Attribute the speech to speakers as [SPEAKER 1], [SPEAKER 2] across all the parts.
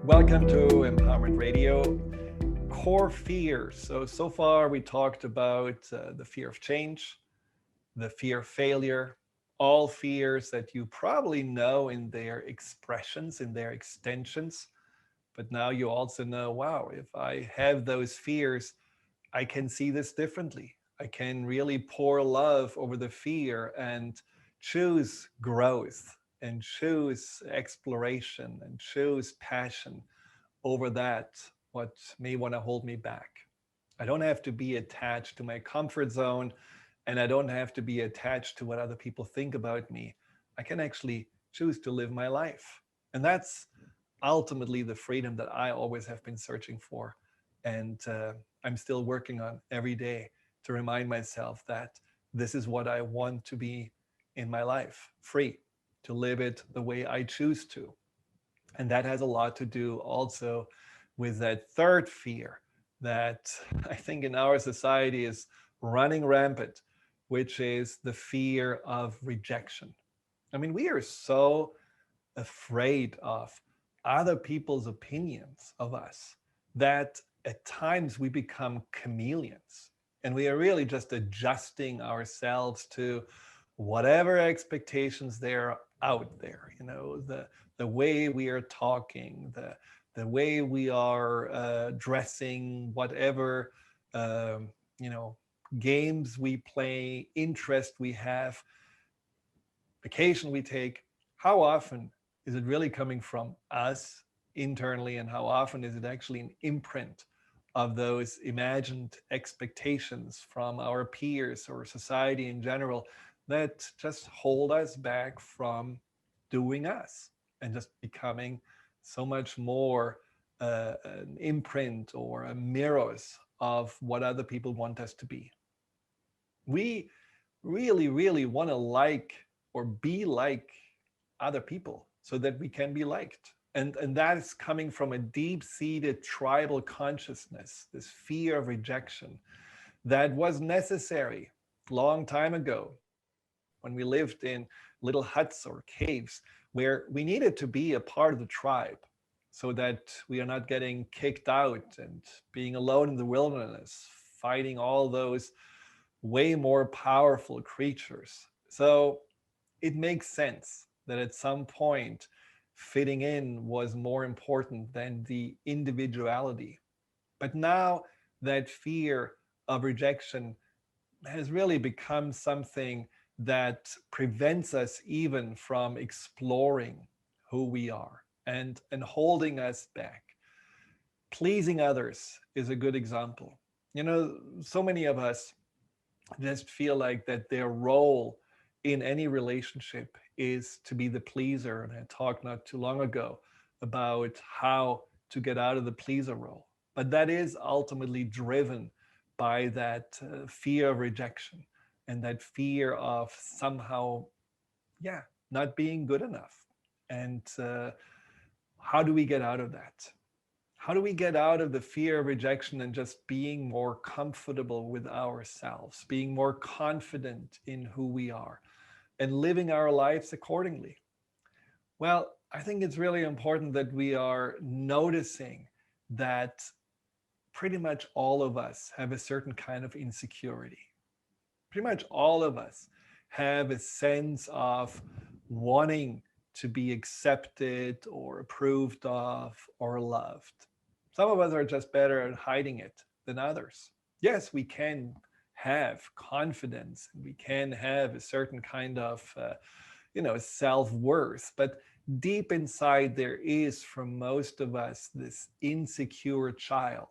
[SPEAKER 1] Welcome to Empowerment Radio. Core fears. So far we talked about the fear of change, the fear of failure, all fears that you probably know in their expressions, in their extensions. But now you also know, wow, if I have those fears, I can see this differently. I can really pour love over the fear and choose growth and choose exploration and choose passion over that what may want to hold me back. I don't have to be attached to my comfort zone, and I don't have to be attached to what other people think about me. I can actually choose to live my life. And that's ultimately the freedom that I always have been searching for. And I'm still working on every day to remind myself that this is what I want to be in my life, free to live it the way I choose to. And that has a lot to do also with that third fear that I think in our society is running rampant, which is the fear of rejection. I mean, we are so afraid of other people's opinions of us that at times we become chameleons and we are really just adjusting ourselves to whatever expectations there out there, the way we are talking, the way we are dressing, whatever you know games we play, interest we have, vacation we take. How often is it really coming from us internally, and how often is it actually an imprint of those imagined expectations from our peers or society in general that just hold us back from doing us and just becoming so much more an imprint or a mirrors of what other people want us to be. We really want to like or be like other people so that we can be liked. And that is coming from a deep-seated tribal consciousness, this fear of rejection that was necessary long time ago when we lived in little huts or caves where we needed to be a part of the tribe so that we are not getting kicked out and being alone in the wilderness, fighting all those way more powerful creatures. So it makes sense that at some point fitting in was more important than the individuality. But now that fear of rejection has really become something that prevents us even from exploring who we are and holding us back. Pleasing others is a good example. So many of us just feel like that their role in any relationship is to be the pleaser. And I talked not too long ago about how to get out of the pleaser role. But that is ultimately driven by that fear of rejection and that fear of somehow, yeah, not being good enough. And how do we get out of that? How do we get out of the fear of rejection and just being more comfortable with ourselves, being more confident in who we are, and living our lives accordingly? Well, I think it's really important that we are noticing that pretty much all of us have a certain kind of insecurity. Pretty much all of us have a sense of wanting to be accepted or approved of or loved. Some of us are just better at hiding it than others. Yes, we can have confidence and we can have a certain kind of self-worth, but deep inside there is, for most of us, this insecure child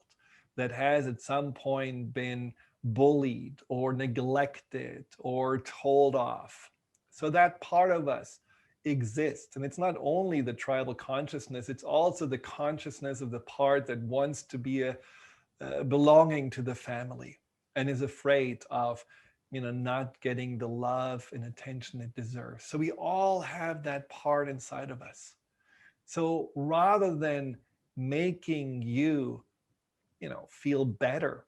[SPEAKER 1] that has at some point been bullied or neglected or told off. So that part of us exists. And it's not only the tribal consciousness, it's also the consciousness of the part that wants to be belonging to the family and is afraid of not getting the love and attention it deserves. So we all have that part inside of us. So rather than making you feel better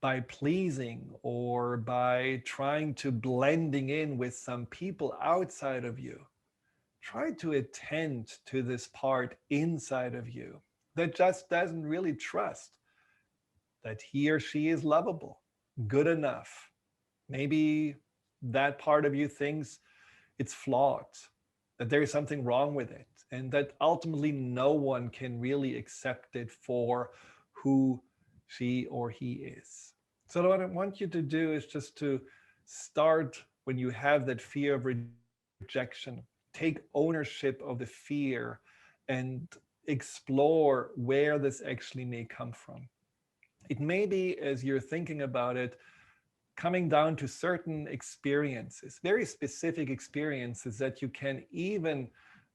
[SPEAKER 1] by pleasing or by trying to blending in with some people outside of you, try to attend to this part inside of you that just doesn't really trust that he or she is lovable, good enough. Maybe that part of you thinks it's flawed, that there is something wrong with it, and that ultimately no one can really accept it for who she or he is. So, what I want you to do is just to start when you have that fear of rejection, take ownership of the fear and explore where this actually may come from. It may be, as you're thinking about it, coming down to certain experiences, very specific experiences that you can even,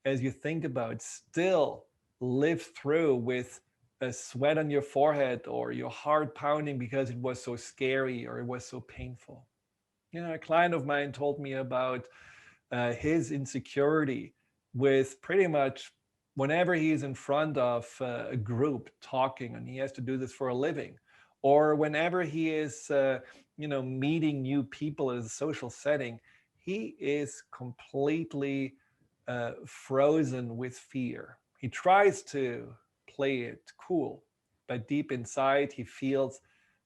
[SPEAKER 1] as you think about, still live through with a sweat on your forehead or your heart pounding because it was so scary or it was so painful. A client of mine told me about his insecurity with pretty much whenever he's in front of a group talking, and he has to do this for a living, or whenever he is meeting new people in a social setting, he is completely frozen with fear. He tries to play it cool, but deep inside he feels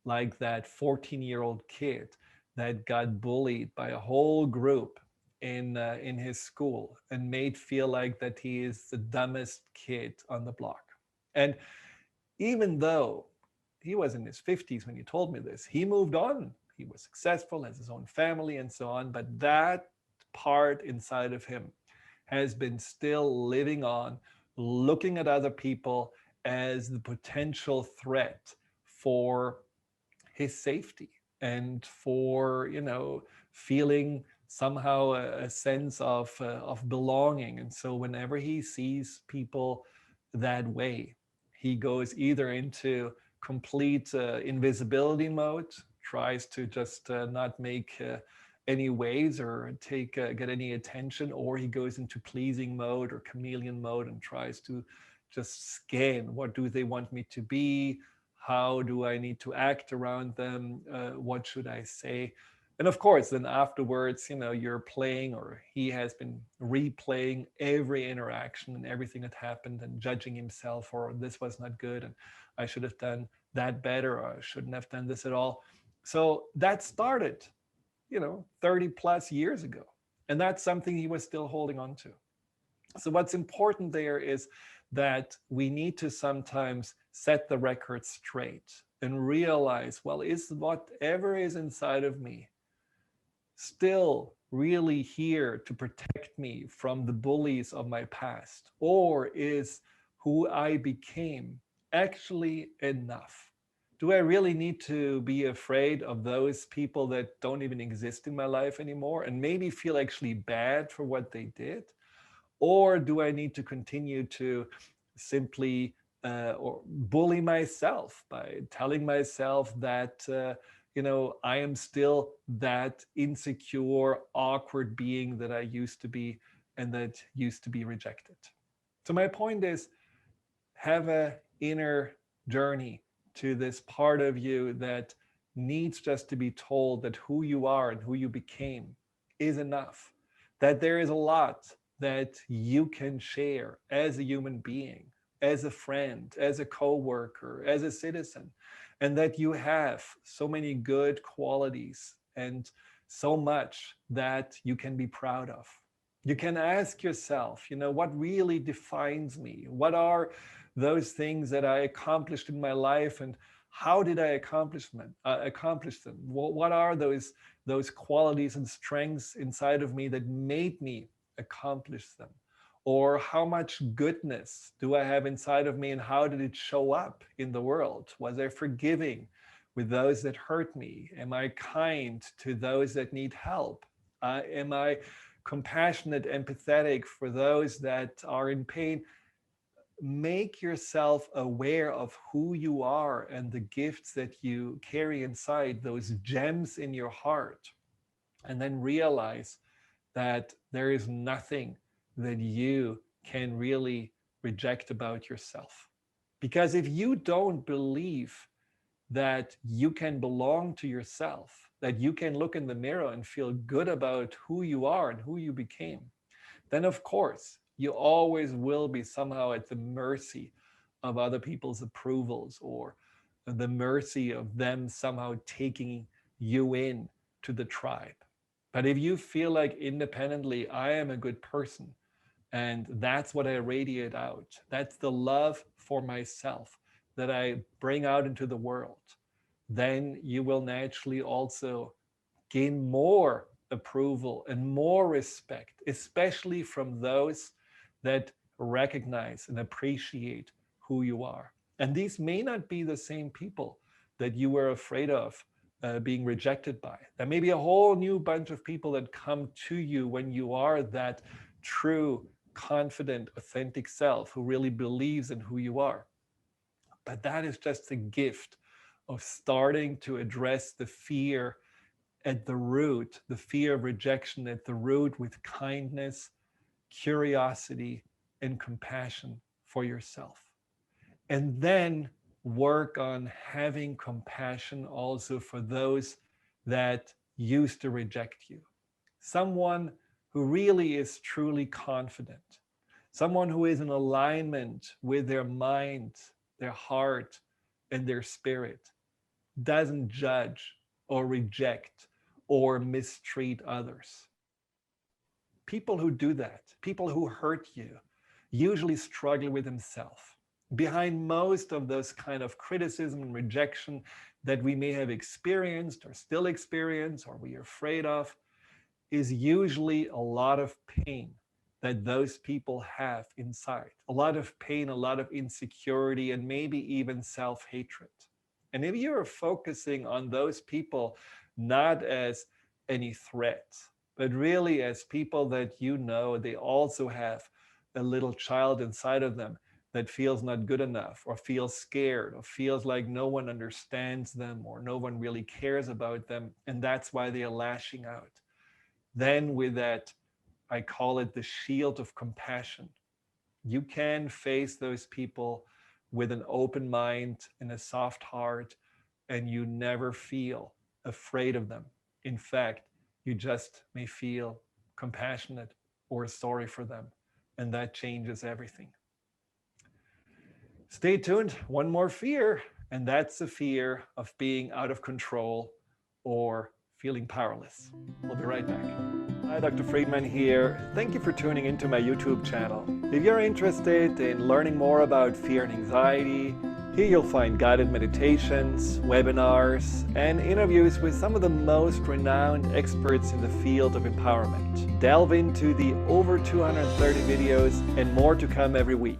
[SPEAKER 1] like that 14-year-old kid that got bullied by a whole group in his school and made feel like that he is the dumbest kid on the block. And even though he was in his 50s when he told me this, he moved on. He was successful, has his own family and so on, but that part inside of him has been still living on, looking at other people as the potential threat for his safety and for feeling somehow a sense of belonging. And so whenever he sees people that way, he goes either into complete invisibility mode, tries to just not make any waves or get any attention, or he goes into pleasing mode or chameleon mode and tries to just scan, what do they want me to be, how do I need to act around them, what should I say. And of course, then afterwards, you're playing, or he has been replaying every interaction and everything that happened and judging himself, or this was not good and I should have done that better, or I shouldn't have done this at all. So that started 30 plus years ago, and that's something he was still holding on to. So what's important there is that we need to sometimes set the record straight and realize, well, is whatever is inside of me still really here to protect me from the bullies of my past? Or is who I became actually enough? Do I really need to be afraid of those people that don't even exist in my life anymore and maybe feel actually bad for what they did? Or do I need to continue to simply or bully myself by telling myself that I am still that insecure, awkward being that I used to be and that used to be rejected? So my point is, have a inner journey to this part of you that needs just to be told that who you are and who you became is enough, that there is a lot that you can share as a human being, as a friend, as a coworker, as a citizen, and that you have so many good qualities and so much that you can be proud of. You can ask yourself, what really defines me? What are those things that I accomplished in my life, and how did I accomplish them? What are those qualities and strengths inside of me that made me accomplish them? Or how much goodness do I have inside of me, and how did it show up in the world? Was I forgiving with those that hurt me? Am I kind to those that need help? Am I compassionate, empathetic for those that are in pain? Make yourself aware of who you are and the gifts that you carry inside, those gems in your heart, and then realize that there is nothing that you can really reject about yourself. Because if you don't believe that you can belong to yourself, that you can look in the mirror and feel good about who you are and who you became, then of course you always will be somehow at the mercy of other people's approvals or the mercy of them somehow taking you in to the tribe. But if you feel like independently, I am a good person, and that's what I radiate out, that's the love for myself that I bring out into the world, then you will naturally also gain more approval and more respect, especially from those that recognize and appreciate who you are. And these may not be the same people that you were afraid of being rejected by. There may be a whole new bunch of people that come to you when you are that true, confident, authentic self who really believes in who you are. But that is just a gift of starting to address the fear at the root, the fear of rejection at the root, with kindness, curiosity, and compassion for yourself. And then work on having compassion also for those that used to reject you. Someone who really is truly confident, someone who is in alignment with their mind, their heart, and their spirit, doesn't judge or reject or mistreat others. People who do that, people who hurt you, usually struggle with themselves. Behind most of those kind of criticism and rejection that we may have experienced or still experience or we are afraid of is usually a lot of pain that those people have inside. A lot of pain, a lot of insecurity, and maybe even self-hatred. And if you're focusing on those people not as any threat, but really as people that you know they also have a little child inside of them that feels not good enough or feels scared or feels like no one understands them or no one really cares about them, and that's why they are lashing out. Then with that, I call it the shield of compassion. You can face those people with an open mind and a soft heart, and you never feel afraid of them. In fact, you just may feel compassionate or sorry for them, and that changes everything. Stay tuned, one more fear, and that's the fear of being out of control or feeling powerless. We'll be right back. Hi, Dr. Friedemann here. Thank you for tuning into my YouTube channel. If you're interested in learning more about fear and anxiety, here you'll find guided meditations, webinars, and interviews with some of the most renowned experts in the field of empowerment. Delve into the over 230 videos and more to come every week.